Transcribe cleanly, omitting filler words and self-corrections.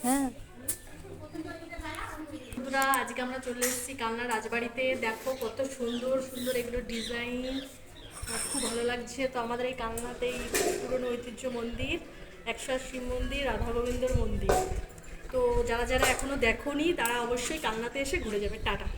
হ্যাঁ, বন্ধুরা, আজকে আমরা চলে এসেছি কালনা রাজবাড়িতে। দেখো কত সুন্দর সুন্দর এগুলো ডিজাইন, খুব ভালো লাগছে। তো আমাদের এই কালনাতেই পুরনো ঐতিহ্য মন্দির, 108 শিব মন্দির, রাধা গোবিন্দর মন্দির। তো যারা যারা এখনো দেখোনি তারা অবশ্যই কালনাতে এসে ঘুরে যাবে। টাটা।